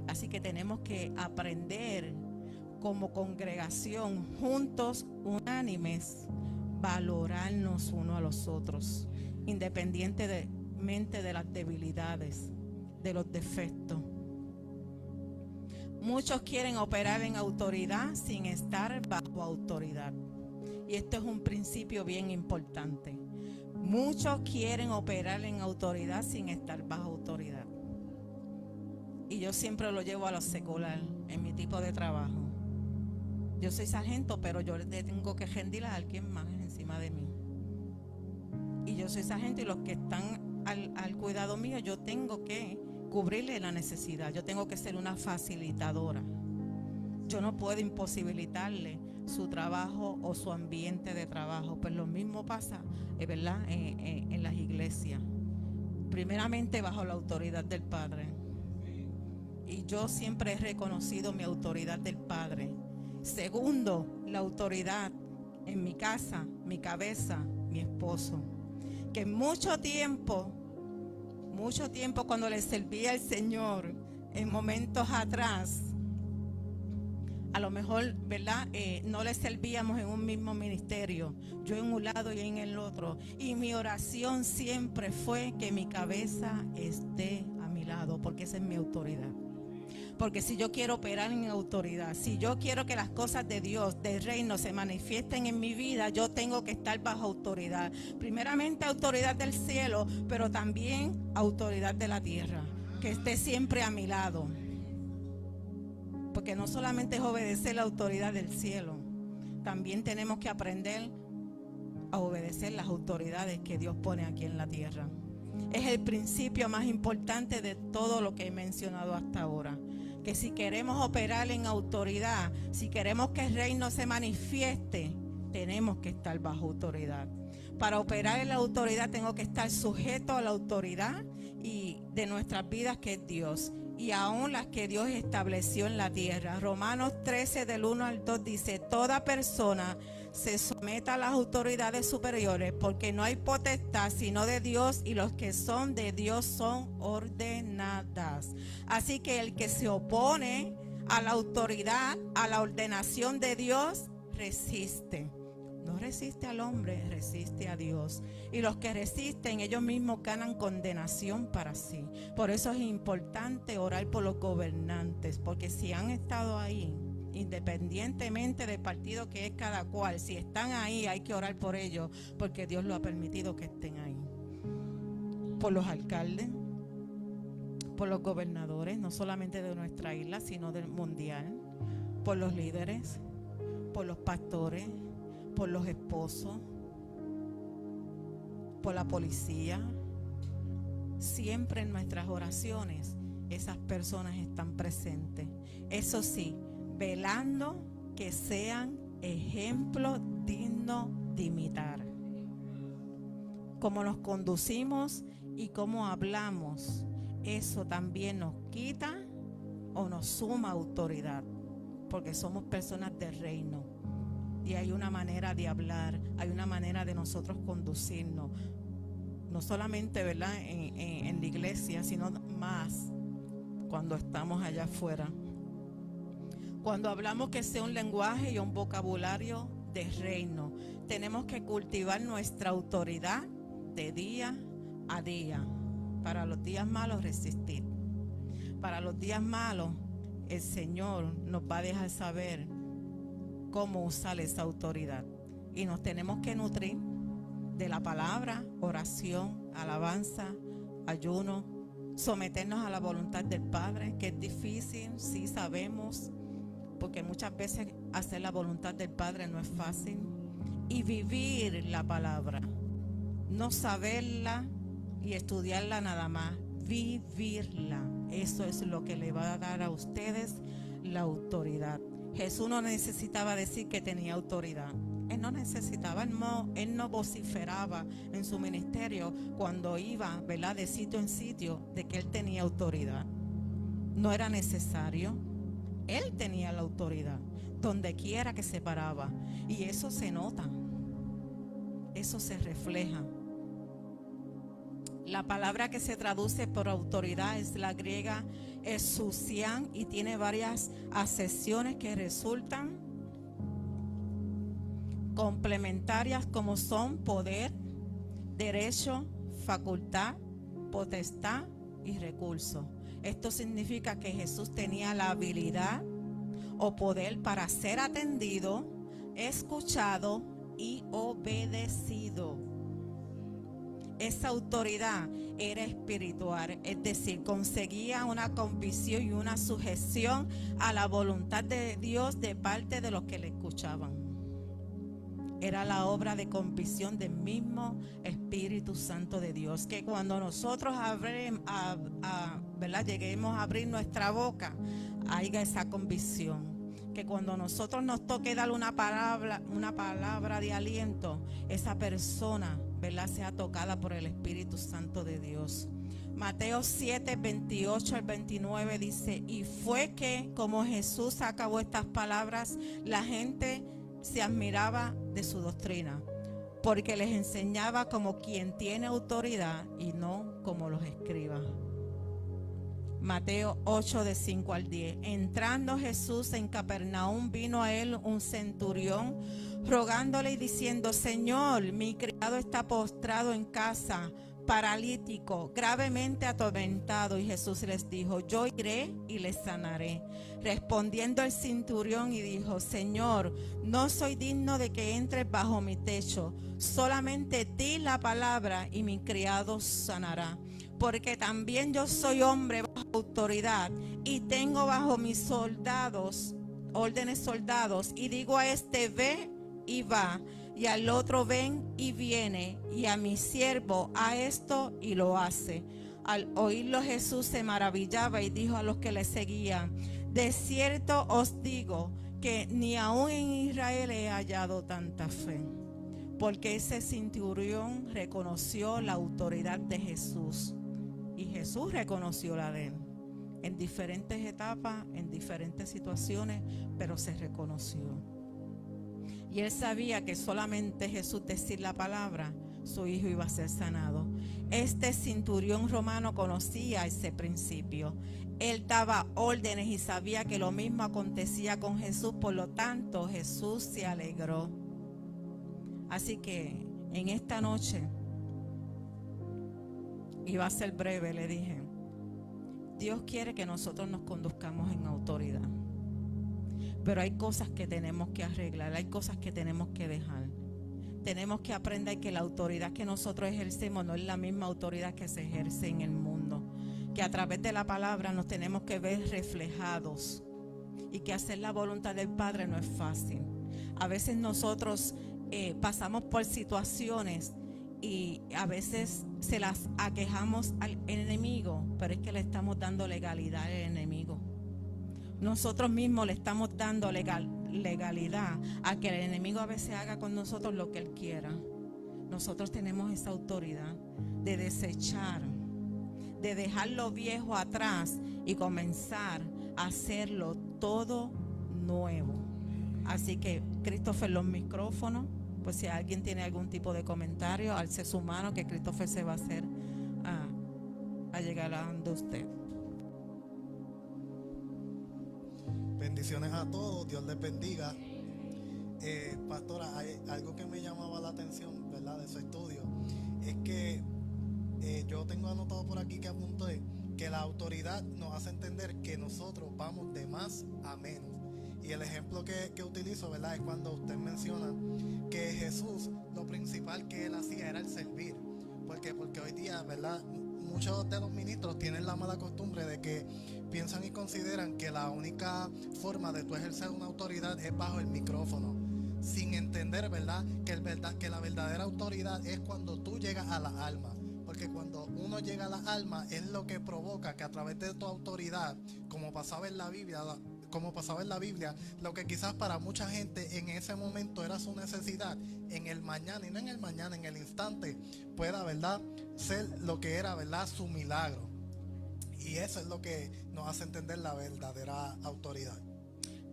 Así que tenemos que aprender como congregación, juntos, unánimes, valorarnos uno a los otros. Independientemente de las debilidades, de los defectos. Muchos quieren operar en autoridad sin estar bajo autoridad. Y esto es un principio bien importante. Muchos quieren operar en autoridad sin estar bajo autoridad. Y yo siempre lo llevo a lo secular en mi tipo de trabajo. Yo soy sargento, pero yo le tengo que rendir a alguien más encima de mí. Y yo soy sargento y los que están al cuidado mío, yo tengo que cubrirle la necesidad. Yo tengo que ser una facilitadora. Yo no puedo imposibilitarle su trabajo o su ambiente de trabajo. Pues lo mismo pasa, ¿verdad? En las iglesias. Primeramente bajo la autoridad del Padre. Y yo siempre he reconocido mi autoridad del Padre. Segundo, la autoridad en mi casa, mi cabeza, mi esposo. Que mucho tiempo cuando le servía al Señor, en momentos atrás, a lo mejor, ¿verdad? No le servíamos en un mismo ministerio, yo en un lado y en el otro. Y mi oración siempre fue que mi cabeza esté a mi lado, porque esa es mi autoridad. Porque si yo quiero operar en autoridad, si yo quiero que las cosas de Dios, del reino, se manifiesten en mi vida, yo tengo que estar bajo autoridad. Primeramente autoridad del cielo, pero también autoridad de la tierra, que esté siempre a mi lado. Porque no solamente es obedecer la autoridad del cielo, también tenemos que aprender a obedecer las autoridades que Dios pone aquí en la tierra. Es el principio más importante de todo lo que he mencionado hasta ahora. Que si queremos operar en autoridad, si queremos que el reino se manifieste, tenemos que estar bajo autoridad. Para operar en la autoridad tengo que estar sujeto a la autoridad y de nuestras vidas, que es Dios, y aún las que Dios estableció en la tierra. Romanos 13 del 1 al 2 dice: toda persona se someta a las autoridades superiores, porque no hay potestad sino de Dios, y los que son de Dios son ordenadas. Así que el que se opone a la autoridad, a la ordenación de Dios, resiste. No resiste al hombre, resiste a Dios. Y los que resisten, ellos mismos ganan condenación para sí. Por eso es importante orar por los gobernantes, porque si han estado ahí, independientemente del partido que es cada cual, si están ahí, hay que orar por ellos, porque Dios lo ha permitido que estén ahí. Por los alcaldes, por los gobernadores, no solamente de nuestra isla, sino del mundial, por los líderes, por los pastores, por los esposos, por la policía. Siempre en nuestras oraciones esas personas están presentes. Eso sí, velando que sean ejemplos dignos de imitar. Cómo nos conducimos y cómo hablamos, eso también nos quita o nos suma autoridad, porque somos personas del reino. Y hay una manera de hablar, hay una manera de nosotros conducirnos, no solamente, ¿verdad?, en la iglesia, sino más cuando estamos allá afuera. Cuando hablamos, que sea un lenguaje y un vocabulario de reino. Tenemos que cultivar nuestra autoridad de día a día. Para los días malos, resistir. Para los días malos, el Señor nos va a dejar saber cómo usar esa autoridad. Y nos tenemos que nutrir de la palabra, oración, alabanza, ayuno, someternos a la voluntad del Padre, que es difícil, sí sabemos, porque muchas veces hacer la voluntad del Padre no es fácil. Y vivir la palabra, no saberla y estudiarla nada más, vivirla. Eso es lo que le va a dar a ustedes la autoridad. Jesús no necesitaba decir que tenía autoridad. Él no necesitaba, él no vociferaba en su ministerio cuando iba, ¿verdad?, de sitio en sitio, de que él tenía autoridad. No era necesario. Él tenía la autoridad donde quiera que se paraba. Y eso se nota. Eso se refleja. La palabra que se traduce por autoridad es la griega exousian y tiene varias acepciones que resultan complementarias, como son poder, derecho, facultad, potestad y recurso. Esto significa que Jesús tenía la habilidad o poder para ser atendido, escuchado y obedecido. Esa autoridad era espiritual, es decir, conseguía una convicción y una sujeción a la voluntad de Dios de parte de los que le escuchaban. Era la obra de convicción del mismo Espíritu Santo de Dios, que cuando nosotros lleguemos a abrir nuestra boca, haya esa convicción. Que cuando nosotros nos toque dar una palabra de aliento, esa persona, ¿verdad?, sea tocada por el Espíritu Santo de Dios. Mateo 7, 28 al 29 dice: y fue que como Jesús acabó estas palabras, la gente se admiraba de su doctrina, porque les enseñaba como quien tiene autoridad y no como los escribas. Mateo 8, de 5 al 10. Entrando Jesús en Capernaum, vino a él un centurión, rogándole y diciendo: Señor, mi criado está postrado en casa, paralítico, gravemente atormentado. Y Jesús les dijo: yo iré y le sanaré. Respondiendo el centurión y dijo: Señor, no soy digno de que entres bajo mi techo, solamente di la palabra y mi criado sanará. Porque también yo soy hombre bajo autoridad y tengo bajo mis soldados, soldados, y digo a este: ve y va, y al otro: ven y viene, y a mi siervo: a esto y lo hace. Al oírlo Jesús se maravillaba y dijo a los que le seguían: de cierto os digo que ni aún en Israel he hallado tanta fe. Porque ese centurión reconoció la autoridad de Jesús y Jesús reconoció la de él. En diferentes etapas, en diferentes situaciones, pero se reconoció. Y él sabía que solamente Jesús decir la palabra, su hijo iba a ser sanado. Este centurión romano conocía ese principio. Él daba órdenes y sabía que lo mismo acontecía con Jesús. Por lo tanto, Jesús se alegró. Así que en esta noche, iba a ser breve, le dije: Dios quiere que nosotros nos conduzcamos en autoridad. Pero hay cosas que tenemos que arreglar, hay cosas que tenemos que dejar. Tenemos que aprender que la autoridad que nosotros ejercemos no es la misma autoridad que se ejerce en el mundo. Que a través de la palabra nos tenemos que ver reflejados. Y que hacer la voluntad del Padre no es fácil. A veces nosotros pasamos por situaciones y a veces se las aquejamos al enemigo, pero es que le estamos dando legalidad al enemigo. Nosotros mismos le estamos dando legalidad a que el enemigo a veces haga con nosotros lo que él quiera. Nosotros tenemos esa autoridad de desechar, de dejar lo viejo atrás y comenzar a hacerlo todo nuevo. Así que, Christopher, los micrófonos, pues si alguien tiene algún tipo de comentario, alce su mano, que Christopher se va a hacer a llegar a donde usted. Bendiciones a todos, Dios les bendiga. Pastora, hay algo que me llamaba la atención, ¿verdad?, de su estudio, es que yo tengo anotado por aquí que apunté que la autoridad nos hace entender que nosotros vamos de más a menos. Y Y el ejemplo que utilizo, ¿verdad? Es cuando usted menciona que Jesús, lo principal que él hacía era el servir. ¿Por qué? Porque hoy día, ¿verdad?, muchos de los ministros tienen la mala costumbre de que piensan y consideran que la única forma de tú ejercer una autoridad es bajo el micrófono, sin entender, ¿verdad?, que la verdadera autoridad es cuando tú llegas a la alma. Porque cuando uno llega a la alma es lo que provoca que a través de tu autoridad, como pasaba en la Biblia, lo que quizás para mucha gente en ese momento era su necesidad, en el mañana, y no en el mañana, en el instante, pueda, ¿verdad?, ser lo que era, ¿verdad?, su milagro. Y eso es lo que nos hace entender la verdadera autoridad.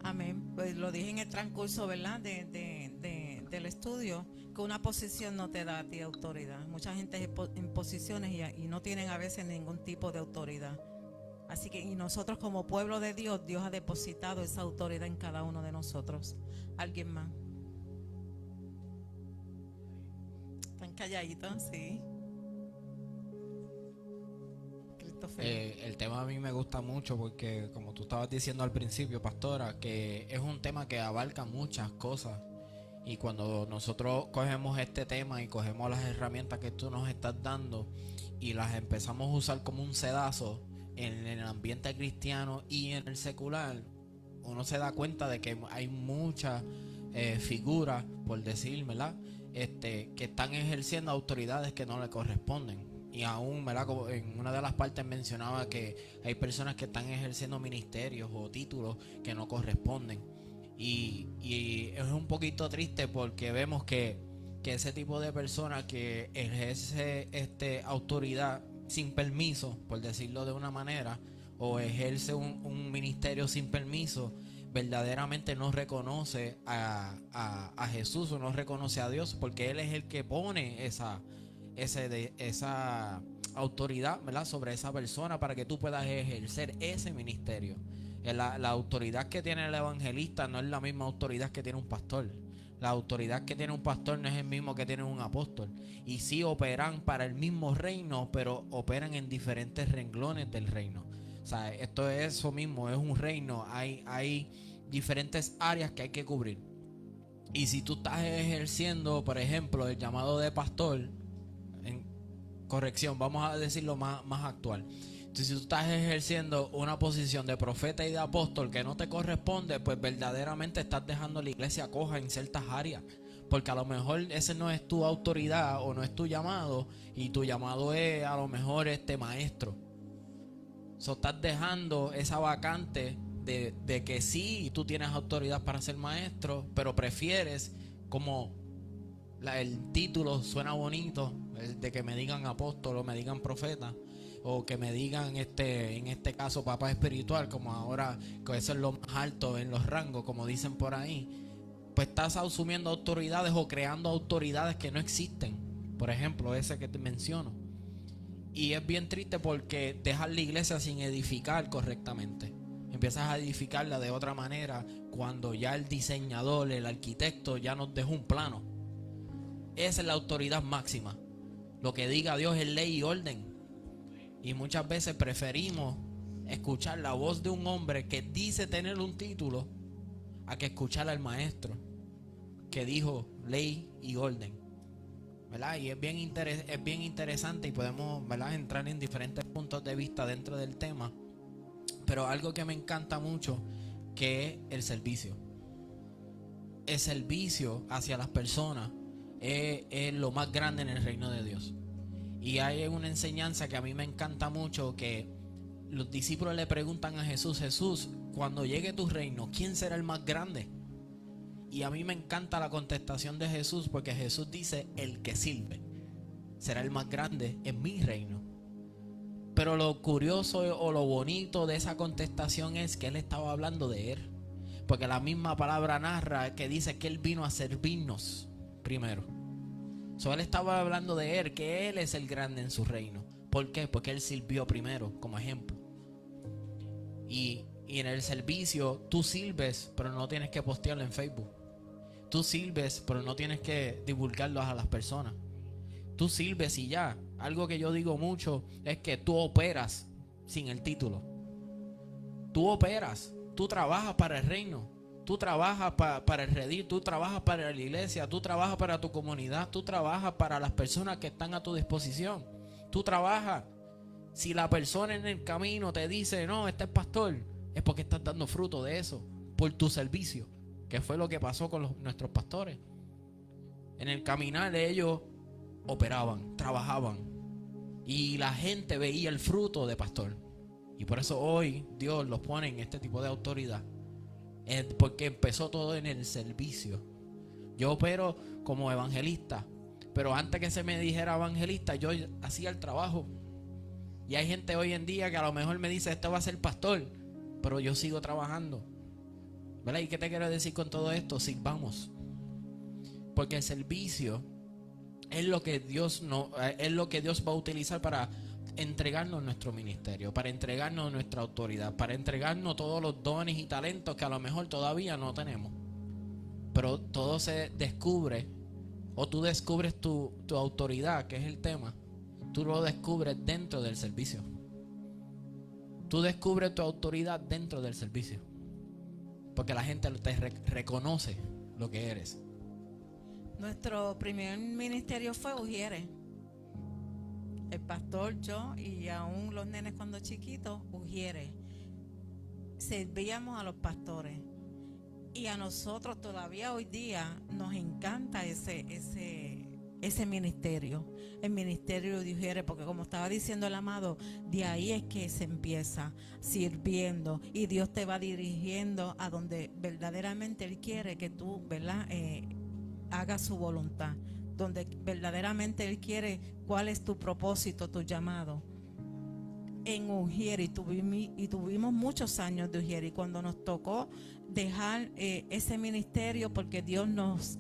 Amén. Pues lo dije en el transcurso, ¿verdad?, del estudio, que una posición no te da a ti autoridad. Mucha gente es en posiciones y no tienen a veces ningún tipo de autoridad. Así que y nosotros como pueblo de Dios, Dios ha depositado esa autoridad en cada uno de nosotros. ¿Alguien más? ¿Están calladitos? Sí. El tema a mí me gusta mucho porque, como tú estabas diciendo al principio, pastora, que es un tema que abarca muchas cosas. Y cuando nosotros cogemos este tema y cogemos las herramientas que tú nos estás dando y las empezamos a usar como un sedazo en el ambiente cristiano y en el secular, uno se da cuenta de que hay muchas figuras, por decir, ¿verdad?, que están ejerciendo autoridades que no le corresponden. Y aún, ¿verdad?, como en una de las partes mencionaba que hay personas que están ejerciendo ministerios o títulos que no corresponden. Y es un poquito triste porque vemos que ese tipo de personas que ejerce autoridad sin permiso, por decirlo de una manera, o ejerce un ministerio sin permiso, verdaderamente no reconoce a Jesús o no reconoce a Dios, porque Él es el que pone esa autoridad, ¿verdad?, sobre esa persona para que tú puedas ejercer ese ministerio. La autoridad que tiene el evangelista no es la misma autoridad que tiene un pastor. La autoridad que tiene un pastor no es el mismo que tiene un apóstol. Y sí operan para el mismo reino, pero operan en diferentes renglones del reino. O sea, esto es eso mismo, es un reino. Hay diferentes áreas que hay que cubrir. Y si tú estás ejerciendo, por ejemplo, el llamado de pastor, corrección, vamos a decirlo más actual. Entonces, si tú estás ejerciendo una posición de profeta y de apóstol que no te corresponde, pues verdaderamente estás dejando la iglesia coja en ciertas áreas. Porque a lo mejor ese no es tu autoridad o no es tu llamado, y tu llamado es a lo mejor maestro. Estás dejando esa vacante de que sí, tú tienes autoridad para ser maestro, pero prefieres, como el título suena bonito, de que me digan apóstol o me digan profeta, o que me digan en este caso papá espiritual, como ahora, que eso es lo más alto en los rangos, como dicen por ahí, pues estás asumiendo autoridades o creando autoridades que no existen. Por ejemplo, ese que te menciono. Y es bien triste porque dejas la iglesia sin edificar correctamente. Empiezas a edificarla de otra manera cuando ya el diseñador, el arquitecto ya nos dejó un plano. Esa es la autoridad máxima. Lo que diga Dios es ley y orden. Y muchas veces preferimos escuchar la voz de un hombre que dice tener un título a que escuchar al maestro que dijo ley y orden, ¿verdad? Y es bien interesante y podemos, ¿verdad?, entrar en diferentes puntos de vista dentro del tema. Pero algo que me encanta mucho, que es el servicio. El servicio hacia las personas es lo más grande en el reino de Dios. Y hay una enseñanza que a mí me encanta mucho, que los discípulos le preguntan a Jesús: Jesús, cuando llegue tu reino, ¿quién será el más grande? Y a mí me encanta la contestación de Jesús, porque Jesús dice: el que sirve será el más grande en mi reino. Pero lo curioso o lo bonito de esa contestación es que él estaba hablando de él, porque la misma palabra narra que dice que él vino a servirnos primero. Él estaba hablando de él, que él es el grande en su reino. ¿Por qué? Porque él sirvió primero, como ejemplo. Y en el servicio tú sirves, pero no tienes que postearlo en Facebook. Tú sirves, pero no tienes que divulgarlo a las personas. Tú sirves y ya. Algo que yo digo mucho es que tú operas sin el título. Tú operas, tú trabajas para el reino. Tú trabajas para el redil, tú trabajas para la iglesia, tú trabajas para tu comunidad, tú trabajas para las personas que están a tu disposición. Tú trabajas. Si la persona en el camino te dice, no, este es pastor, es porque estás dando fruto de eso, por tu servicio, que fue lo que pasó con nuestros pastores. En el caminar ellos operaban, trabajaban, y la gente veía el fruto de pastor. Y por eso hoy Dios los pone en este tipo de autoridad. Porque empezó todo en el servicio. Yo opero como evangelista, pero antes que se me dijera evangelista, yo hacía el trabajo. Y hay gente hoy en día que a lo mejor me dice, este va a ser pastor, pero yo sigo trabajando, ¿verdad? ¿Y qué te quiero decir con todo esto? Sirvamos. Porque el servicio es lo que Dios va a utilizar para entregarnos nuestro ministerio, para entregarnos nuestra autoridad, para entregarnos todos los dones y talentos que a lo mejor todavía no tenemos. Pero todo se descubre, o tú descubres tu autoridad, que es el tema. Tú lo descubres dentro del servicio. Tú descubres tu autoridad dentro del servicio, porque la gente te reconoce lo que eres. Nuestro primer ministerio fue Ujieres. El pastor, yo y aún los nenes cuando chiquitos, Ujieres. Servíamos a los pastores. Y a nosotros todavía hoy día nos encanta ese ministerio. El ministerio de Ujieres, porque como estaba diciendo el amado, de ahí es que se empieza sirviendo. Y Dios te va dirigiendo a donde verdaderamente Él quiere que tú, ¿verdad? Hagas su voluntad. Donde verdaderamente Él quiere cuál es tu propósito, tu llamado. En Ujieres, y tuvimos muchos años de Ujieres, y cuando nos tocó dejar ese ministerio porque Dios nos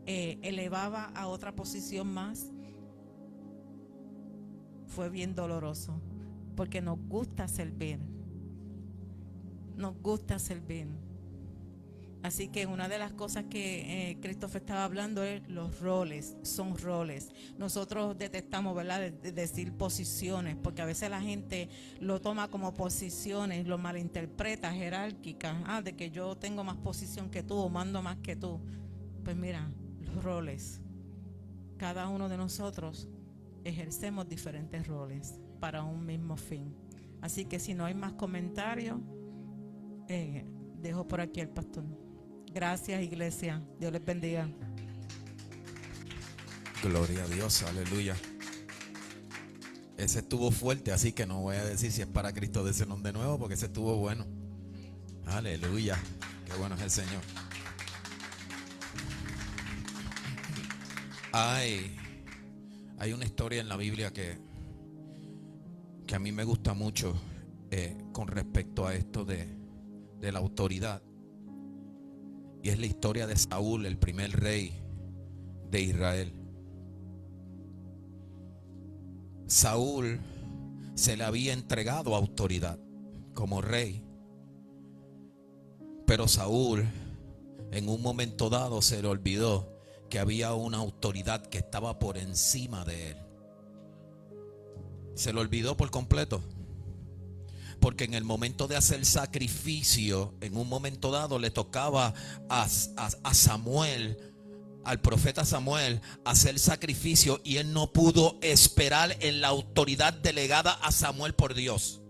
elevaba a otra posición más, fue bien doloroso, porque nos gusta servir. Así que una de las cosas que Christopher estaba hablando es los roles, son roles. Nosotros detestamos, ¿verdad?, de decir posiciones, porque a veces la gente lo toma como posiciones, lo malinterpreta, jerárquicas, de que yo tengo más posición que tú o mando más que tú. Pues mira, los roles. Cada uno de nosotros ejercemos diferentes roles para un mismo fin. Así que si no hay más comentarios, dejo por aquí al pastor. Gracias, iglesia. Dios les bendiga. Gloria a Dios, aleluya. Ese estuvo fuerte, así que no voy a decir si es para Cristo de ese nombre de nuevo, porque ese estuvo bueno. Aleluya, qué bueno es el Señor. Hay una historia en la Biblia que a mí me gusta mucho con respecto a esto de la autoridad. Y es la historia de Saúl, el primer rey de Israel. Saúl se le había entregado autoridad como rey, pero Saúl en un momento dado se le olvidó que había una autoridad que estaba por encima de él. Se lo olvidó por completo. Porque en el momento de hacer sacrificio, en un momento dado le tocaba a Samuel, al profeta Samuel, hacer sacrificio, y él no pudo esperar en la autoridad delegada a Samuel por Dios.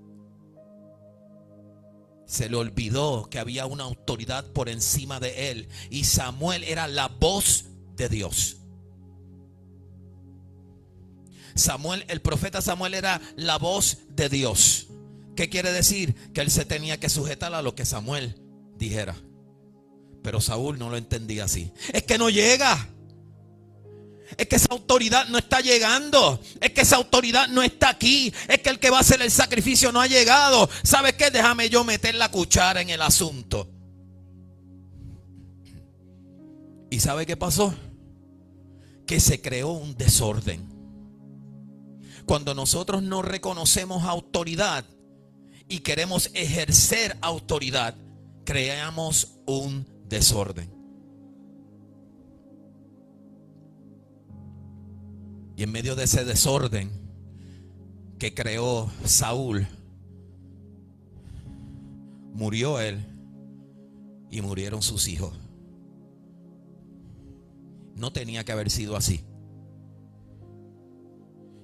Se le olvidó que había una autoridad por encima de él, y Samuel era la voz de Dios. Samuel, el profeta Samuel, era la voz de Dios. ¿Qué quiere decir? Que él se tenía que sujetar a lo que Samuel dijera. Pero Saúl no lo entendía así. Es que no llega. Es que esa autoridad no está llegando. Es que esa autoridad no está aquí. Es que el que va a hacer el sacrificio no ha llegado. ¿Sabes qué? Déjame yo meter la cuchara en el asunto. ¿Y sabe qué pasó? Que se creó un desorden. Cuando nosotros no reconocemos autoridad y queremos ejercer autoridad, creamos un desorden. Y en medio de ese desorden que creó Saúl, murió él y murieron sus hijos. No tenía que haber sido así.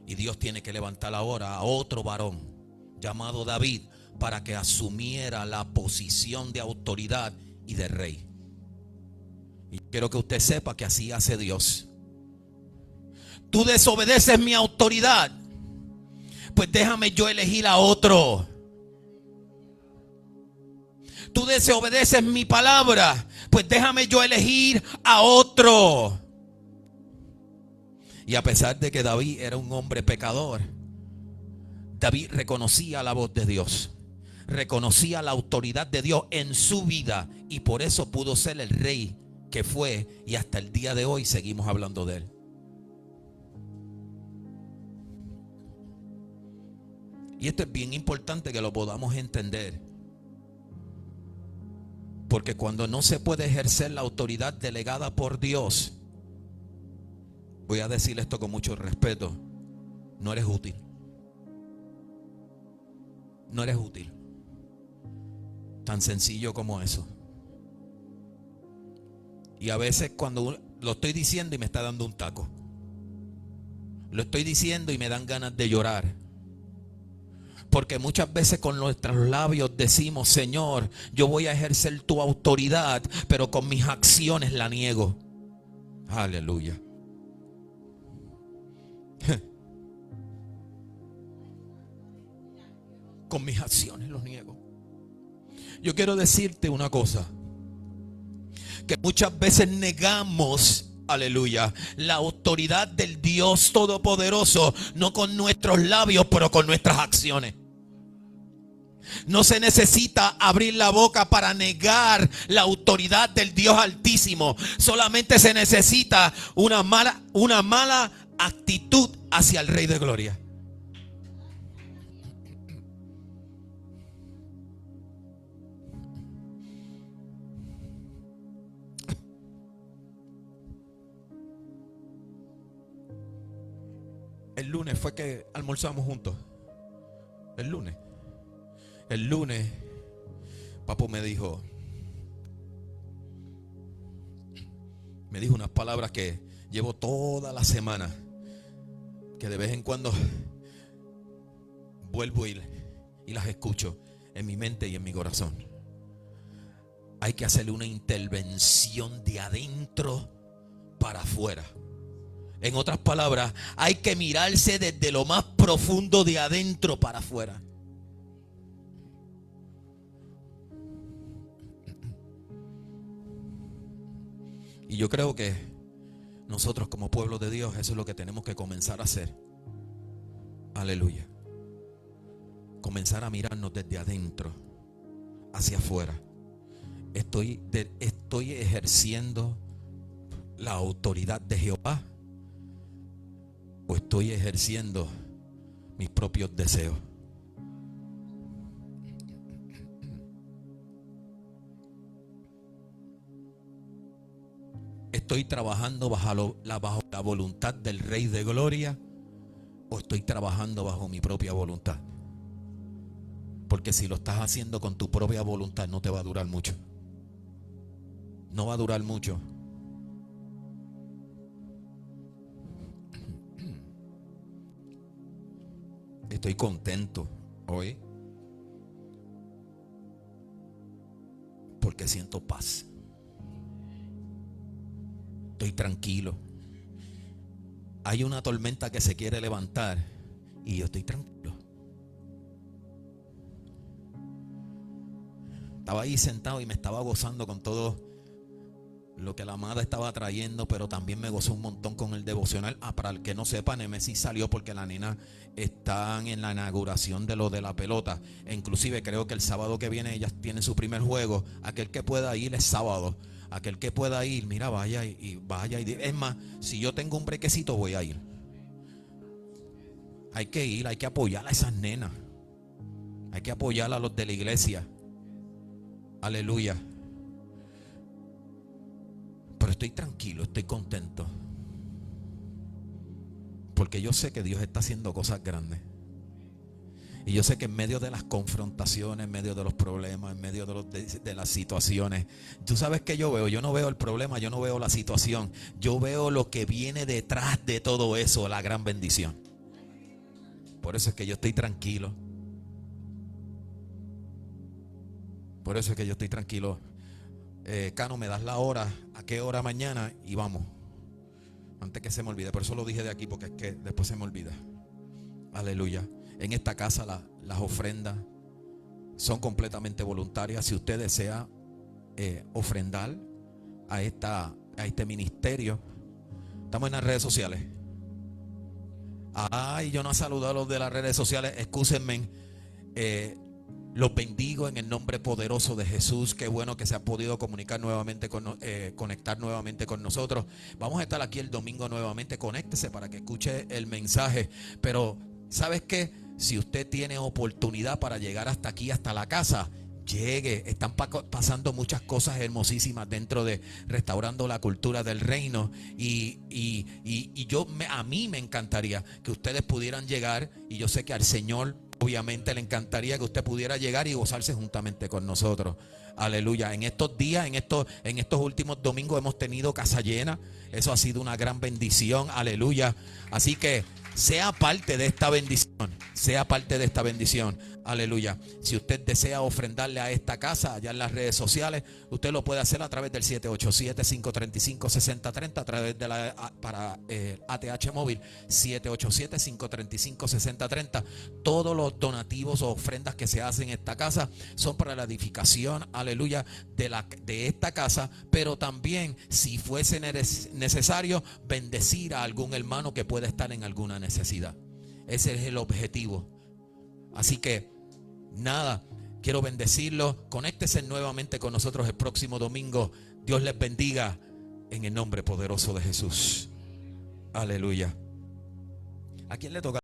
Y Dios tiene que levantar ahora a otro varón llamado David para que asumiera la posición de autoridad y de rey. Y quiero que usted sepa que así hace Dios. Tú desobedeces mi autoridad, pues déjame yo elegir a otro. Tú desobedeces mi palabra, pues déjame yo elegir a otro. Y a pesar de que David era un hombre pecador, David reconocía la voz de Dios, reconocía la autoridad de Dios en su vida, y por eso pudo ser el rey que fue, y hasta el día de hoy seguimos hablando de él. Y esto es bien importante que lo podamos entender, porque cuando no se puede ejercer la autoridad delegada por Dios, voy a decir esto con mucho respeto, no eres útil. No eres útil. Tan sencillo como eso. Y a veces cuando lo estoy diciendo y me está dando un taco, lo estoy diciendo y me dan ganas de llorar, porque muchas veces con nuestros labios decimos: Señor, yo voy a ejercer tu autoridad, pero con mis acciones la niego. Aleluya. Con mis acciones los niego. Yo quiero decirte una cosa, que muchas veces negamos, aleluya, la autoridad del Dios Todopoderoso, no con nuestros labios, pero con nuestras acciones. No se necesita abrir la boca para negar la autoridad del Dios Altísimo. Solamente se necesita una mala actitud hacia el Rey de Gloria. El lunes fue que almorzamos juntos. El lunes, Papo me dijo unas palabras que llevo toda la semana, que de vez en cuando vuelvo y las escucho en mi mente y en mi corazón. Hay que hacerle una intervención de adentro para afuera. En otras palabras, hay que mirarse desde lo más profundo de adentro para afuera. Y yo creo que nosotros como pueblo de Dios, eso es lo que tenemos que comenzar a hacer. Aleluya. Comenzar a mirarnos desde adentro hacia afuera. Estoy ejerciendo la autoridad de Jehová, o estoy ejerciendo mis propios deseos. ¿Estoy trabajando bajo la voluntad del Rey de Gloria, o estoy trabajando bajo mi propia voluntad? Porque si lo estás haciendo con tu propia voluntad, no te va a durar mucho. No va a durar mucho. Estoy contento hoy porque siento paz. Estoy tranquilo. Hay una tormenta que se quiere levantar y yo estoy tranquilo. Estaba ahí sentado y me estaba gozando con todo lo que la amada estaba trayendo, pero también me gozó un montón con el devocional. Para el que no sepa, Nemesis salió porque la nena está en la inauguración de lo de la pelota. E inclusive creo que el sábado que viene ella tiene su primer juego. Aquel que pueda ir es sábado. Aquel que pueda ir, mira, vaya y vaya. Es más, si yo tengo un brequecito, voy a ir. Hay que ir, hay que apoyar a esas nenas. Hay que apoyar a los de la iglesia. Aleluya. Pero estoy tranquilo, estoy contento, porque yo sé que Dios está haciendo cosas grandes. Y yo sé que en medio de las confrontaciones, en medio de los problemas, en medio de las situaciones, tú sabes que yo veo, yo no veo el problema, yo no veo la situación, yo veo lo que viene detrás de todo eso, la gran bendición. Por eso es que yo estoy tranquilo. Por eso es que yo estoy tranquilo. Cano, ¿me das la hora? ¿A qué hora mañana? Y vamos. Antes que se me olvide. Por eso lo dije de aquí, porque es que después se me olvida. Aleluya. En esta casa las ofrendas son completamente voluntarias. Si usted desea ofrendar a este ministerio, estamos en las redes sociales. Ay, yo no he saludado a los de las redes sociales. Excúsenme. Los bendigo en el nombre poderoso de Jesús. Qué bueno que se ha podido comunicar nuevamente conectar nuevamente con nosotros. Vamos a estar aquí el domingo nuevamente. Conéctese para que escuche el mensaje. Pero ¿sabes qué? Si usted tiene oportunidad para llegar hasta aquí, hasta la casa, llegue. Están pasando muchas cosas hermosísimas dentro de Restaurando la Cultura del Reino. Y a mí me encantaría que ustedes pudieran llegar. Y yo sé que al Señor obviamente le encantaría que usted pudiera llegar y gozarse juntamente con nosotros. Aleluya. En estos días, en estos últimos domingos hemos tenido casa llena. Eso ha sido una gran bendición. Aleluya. Así que sea parte de esta bendición. Sea parte de esta bendición. Aleluya. Si usted desea ofrendarle a esta casa allá en las redes sociales, usted lo puede hacer a través del 787-535-6030, a través de para ATH móvil 787-535-6030. Todos los donativos o ofrendas que se hacen en esta casa son para la edificación, aleluya, de esta casa, pero también si fuese necesario bendecir a algún hermano que pueda estar en alguna necesidad. Ese es el objetivo. Así que nada, quiero bendecirlo. Conéctese nuevamente con nosotros el próximo domingo. Dios les bendiga en el nombre poderoso de Jesús. Aleluya. ¿A quién le toca?